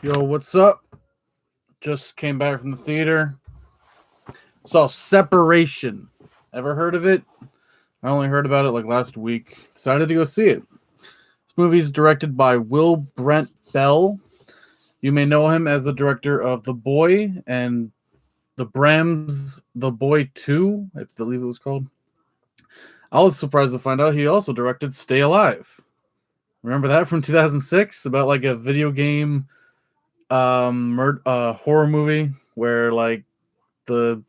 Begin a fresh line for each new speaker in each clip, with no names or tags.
Yo, what's up? Just came back from the theater. Saw Separation. Ever heard of it? I only heard about it like last week. Decided to go see it. This movie is directed by Will Brent Bell. You may know him as the director of The Boy and The Brams The Boy 2, I believe it was called. I was surprised to find out he also directed Stay Alive. Remember that from 2006 about like a video game horror movie where like the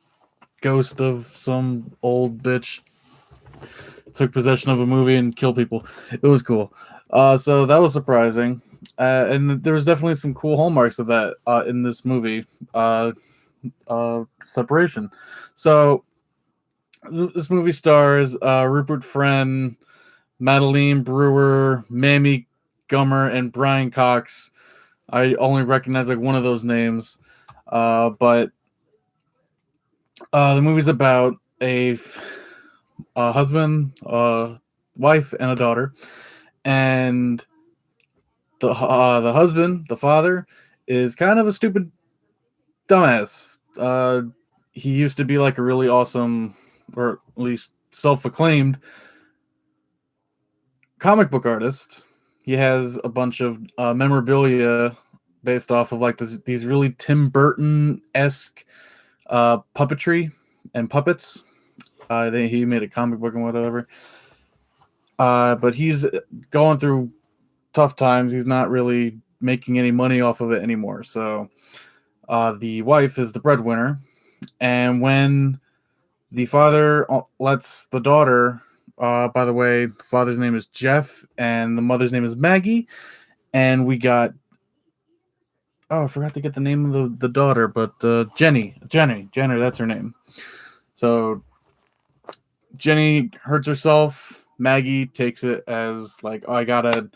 ghost of some old bitch took possession of a movie and killed people. It was cool. So that was surprising. And there was definitely some cool hallmarks of that in this movie, Separation. So this movie stars Rupert Friend, Madeline Brewer, Mamie Gummer, and Brian Cox. I only recognize like one of those names, but the movie's about a husband, wife, and a daughter, and the husband, the father, is kind of a stupid dumbass. He used to be like a really awesome, or at least self-acclaimed comic book artist. He has a bunch of memorabilia based off of like these really Tim Burton esque puppetry and puppets. He made a comic book and whatever. But he's going through tough times. He's not really making any money off of it anymore. So the wife is the breadwinner. And when the father lets the daughter, by the way, the father's name is Jeff and the mother's name is Maggie. And we got, oh, I forgot to get the name of the daughter, but Jenny, that's her name. So Jenny hurts herself. Maggie takes it as like, oh, I gotta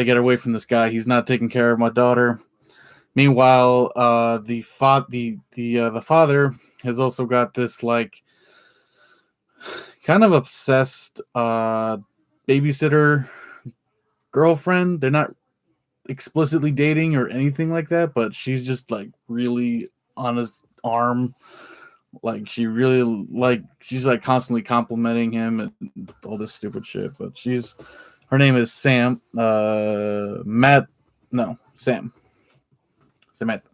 get away from this guy. He's not taking care of my daughter. Meanwhile, the father has also got this like kind of obsessed babysitter girlfriend. They're not explicitly dating or anything like that, but she's just like really on his arm. Like she's like constantly complimenting him and all this stupid shit. But her name is Sam. Sam. Samantha,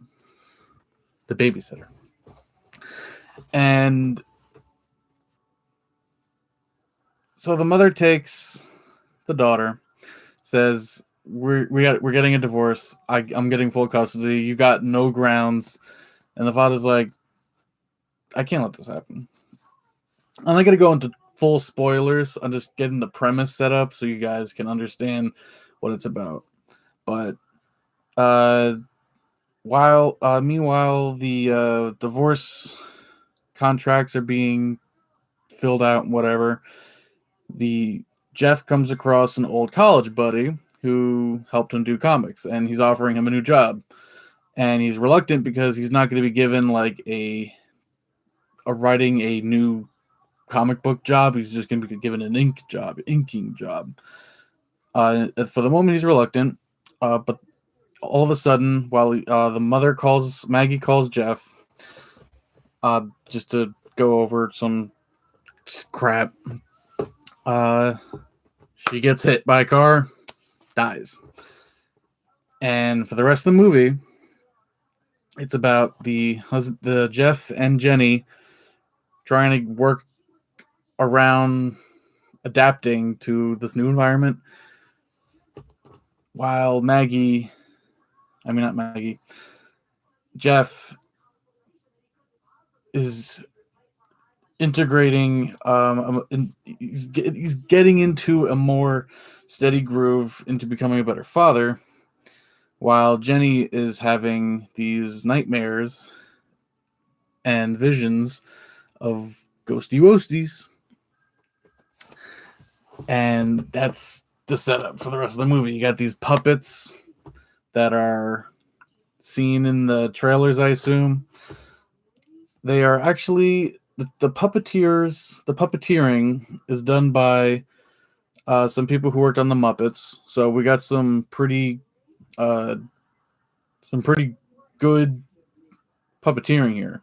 the babysitter. And so the mother takes the daughter, says, we're getting a divorce. I'm getting full custody. You got no grounds. And the father's like, I can't let this happen. I'm not going to go into full spoilers. I'm just getting the premise set up so you guys can understand what it's about. But meanwhile, the divorce contracts are being filled out and whatever. The Jeff comes across an old college buddy who helped him do comics, and he's offering him a new job. And he's reluctant because he's not going to be given like a writing a new comic book job. He's just going to be given an inking job. For the moment, he's reluctant, but all of a sudden, while Maggie calls Jeff, just to go over some crap. She gets hit by a car, dies. And for the rest of the movie, it's about the Jeff and Jenny trying to work around adapting to this new environment, while not Maggie, Jeff is integrating. He's getting into a more steady groove into becoming a better father, while Jenny is having these nightmares and visions of ghosty woasties. And that's the setup for the rest of the movie. You got these puppets that are seen in the trailers, I assume. They are actually the puppeteers. The puppeteering is done by some people who worked on the Muppets. So we got some pretty some pretty good puppeteering here.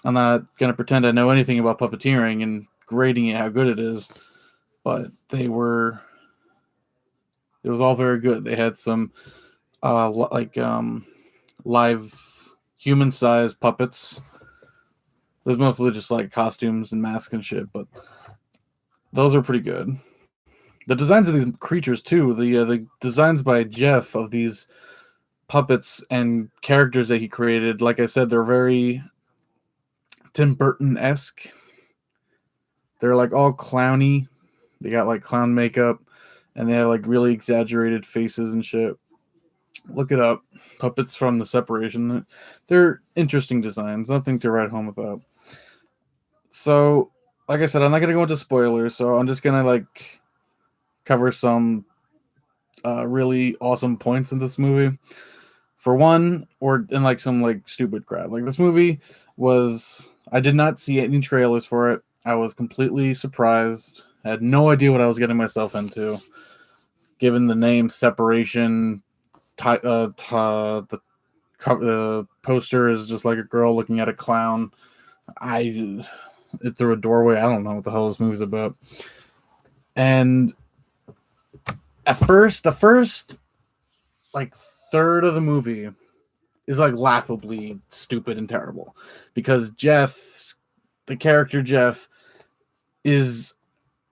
I'm not gonna pretend I know anything about puppeteering and grading it how good it is, but it was all very good. They had some live human sized puppets. It was mostly just like costumes and masks and shit, but those are pretty good. The designs of these creatures too, the designs by Jeff of these puppets and characters that he created, like I said, they're very Tim Burton-esque. They're like all clowny. They got like clown makeup and they have like really exaggerated faces and shit. Look it up. Puppets from the Separation. They're interesting designs. Nothing to write home about. So, like I said, I'm not gonna go into spoilers. So I'm just gonna like cover some really awesome points in this movie. For one, or in like some like stupid crap. Like this movie was, I did not see any trailers for it. I was completely surprised. I had no idea what I was getting myself into. Given the name Separation, the poster is just like a girl looking at a clown. It through a doorway. I don't know what the hell this movie's about. And at first, the first like third of the movie is like laughably stupid and terrible because the character Jeff, is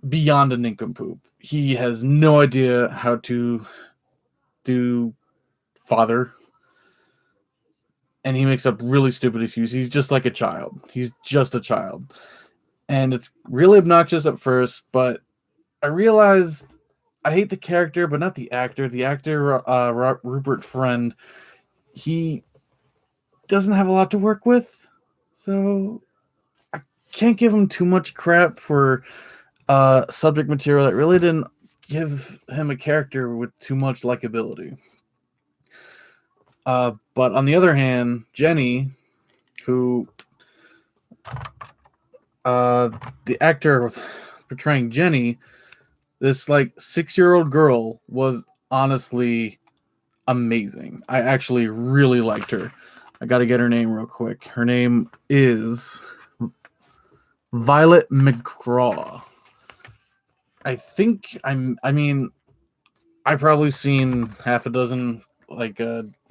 beyond a nincompoop. He has no idea how to do father, and he makes up really stupid excuses. He's just like a child. He's just a child. And it's really obnoxious at first, but I realized I hate the character, but not the actor. The actor, Rupert Friend, he doesn't have a lot to work with, so I can't give him too much crap for subject material that really didn't give him a character with too much likability. But on the other hand, Jenny, who the actor portraying Jenny, this like 6-year-old girl, was honestly amazing. I actually really liked her. I got to get her name real quick. Her name is Violet McGraw. I mean, I've probably seen half a dozen like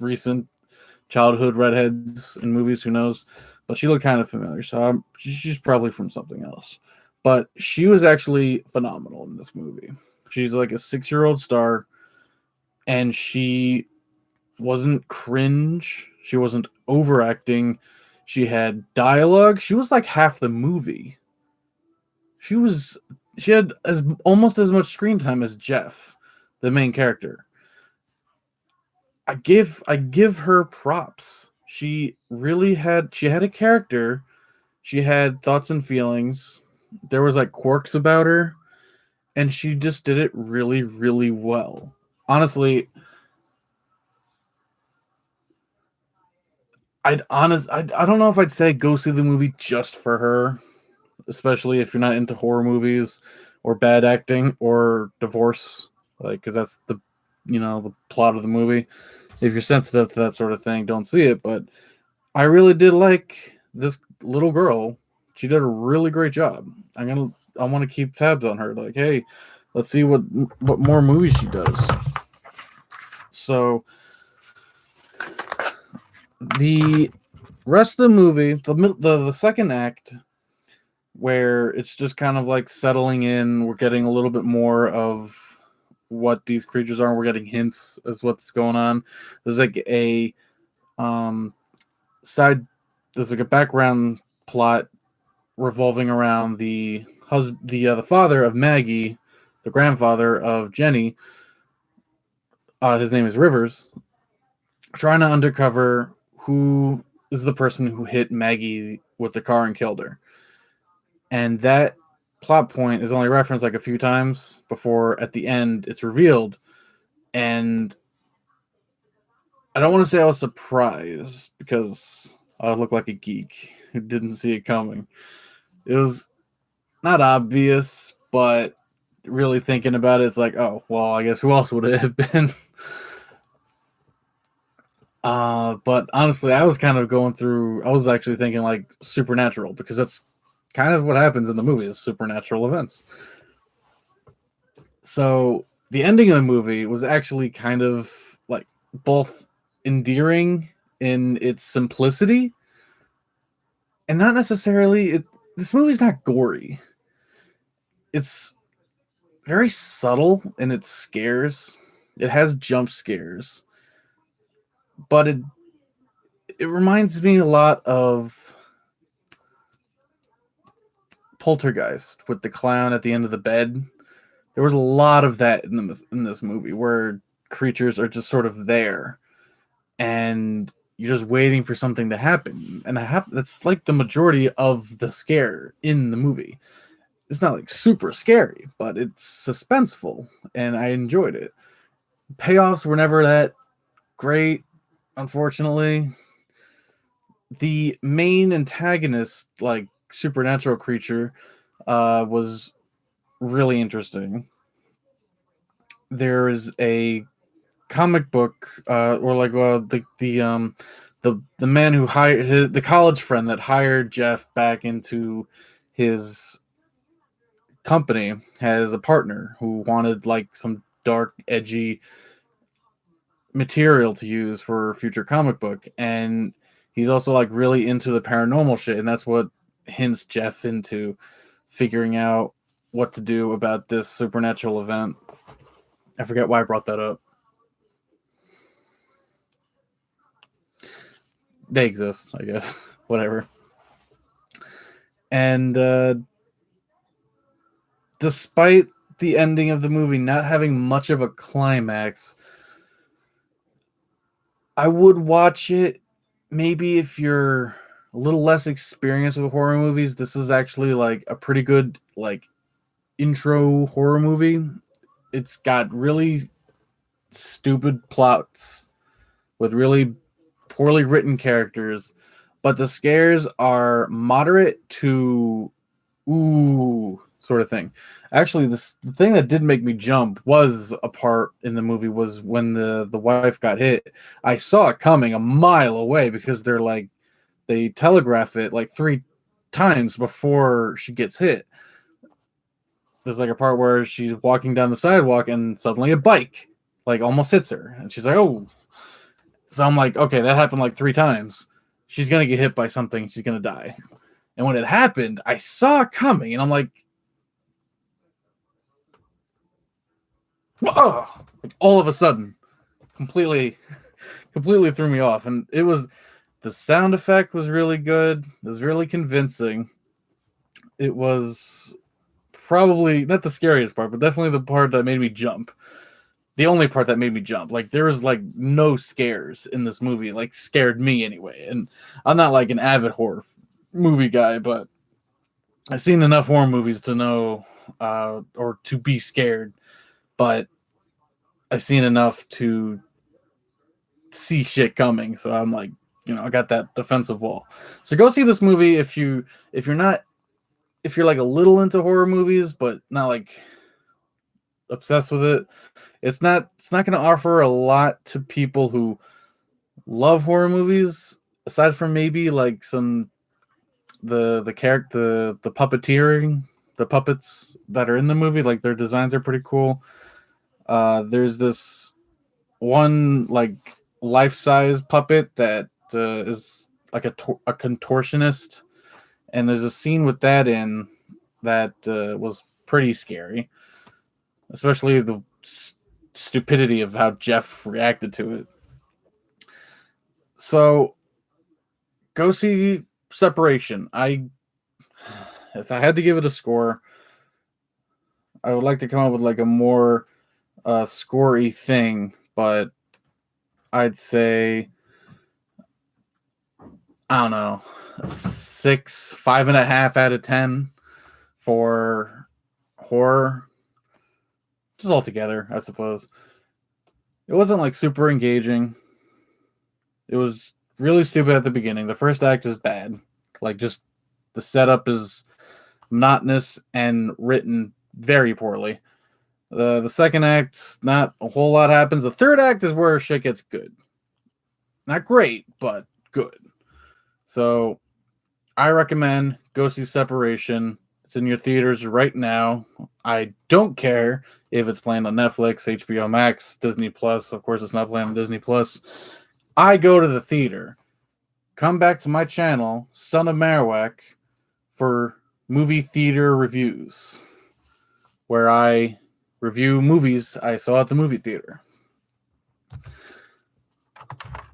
recent childhood redheads in movies. Who knows? But she looked kind of familiar, so she's probably from something else. But she was actually phenomenal in this movie. She's like a 6-year-old star, and she wasn't cringe. She wasn't overacting. She had dialogue. She was like half the movie. She had almost as much screen time as Jeff, the main character. I give her props. She had a character. She had thoughts and feelings. There was like quirks about her, and she just did it really, really well. Honestly, I don't know if I'd say go see the movie just for her, especially if you're not into horror movies or bad acting or divorce, like because that's the plot of the movie. If you're sensitive to that sort of thing, don't see it. But I really did like this little girl. She did a really great job. I want to keep tabs on her. Like, hey, let's see what more movies she does. So the rest of the movie, the second act, where it's just kind of like settling in, we're getting a little bit more of what these creatures are. We're getting hints as what's going on. There's like a side. There's like a background plot revolving around the father of Maggie, the grandfather of Jenny. His name is Rivers. Trying to uncover who is the person who hit Maggie with the car and killed her. And that plot point is only referenced like a few times before at the end it's revealed. And I don't want to say I was surprised because I look like a geek who didn't see it coming. It was not obvious, but really thinking about it, it's like, oh, well, I guess who else would it have been? But honestly, I was kind of going through. I was actually thinking like supernatural because that's kind of what happens in the movie is supernatural events. So the ending of the movie was actually kind of like both endearing in its simplicity and not necessarily. This movie's not gory. It's very subtle in its scares. It has jump scares, but it reminds me a lot of Poltergeist with the clown at the end of the bed. There was a lot of that in this movie where creatures are just sort of there and you're just waiting for something to happen. And that's like the majority of the scare in the movie. It's not like super scary, but it's suspenseful and I enjoyed it. Payoffs were never that great, unfortunately. The main antagonist, like supernatural creature, was really interesting. There's a comic book, or like the man who hired the college friend that hired Jeff back into his company has a partner who wanted like some dark, edgy material to use for a future comic book, and he's also like really into the paranormal shit, and that's what hints Jeff into figuring out what to do about this supernatural event. I forget why I brought that up. They exist, I guess. Whatever. And despite the ending of the movie not having much of a climax, I would watch it maybe if you're a little less experienced with horror movies. This is actually like a pretty good like intro horror movie. It's got really stupid plots with really poorly written characters, but the scares are moderate to ooh sort of thing. Actually, the thing that did make me jump was a part in the movie was when the wife got hit. I saw it coming a mile away because they telegraph it like 3 times before she gets hit. There's like a part where she's walking down the sidewalk and suddenly a bike like almost hits her, and she's like, "Oh." So I'm like, okay, that happened like 3 times. She's gonna get hit by something. She's gonna die. And when it happened, I saw it coming, and I'm like, whoa! Like all of a sudden, completely, completely threw me off. And it was the sound effect was really good. It was really convincing. It was probably not the scariest part, but definitely the part that made me jump. The only part that made me jump. Like there was like no scares in this movie. Like scared me anyway. And I'm not like an avid horror movie guy, but I've seen enough horror movies to know or to be scared. But I've seen enough to see shit coming. So I'm like, I got that defensive wall. So go see this movie if you're not if you're like a little into horror movies, but not like obsessed with it. It's not going to offer a lot to people who love horror movies, aside from maybe like some the character the puppeteering, the puppets that are in the movie, like their designs are pretty cool. There's this one like life-size puppet that is like a contortionist, and there's a scene with that in that was pretty scary, especially the stupidity of how Jeff reacted to it. So go see Separation. If I had to give it a score, I would like to come up with like a more scorey thing, but I'd say I don't know, 6, 5.5 out of 10 for horror. Just all together, I suppose. It wasn't like super engaging. It was really stupid at the beginning. The first act is bad. Like just the setup is monotonous and written very poorly. The second act, not a whole lot happens. The third act is where shit gets good. Not great, but good. So I recommend go see Separation. It's in your theaters right now. I don't care if it's playing on Netflix, HBO Max, Disney Plus. Of course, it's not playing on Disney Plus. I go to the theater. Come back to my channel, Son of Marowak, for movie theater reviews, where I review movies I saw at the movie theater.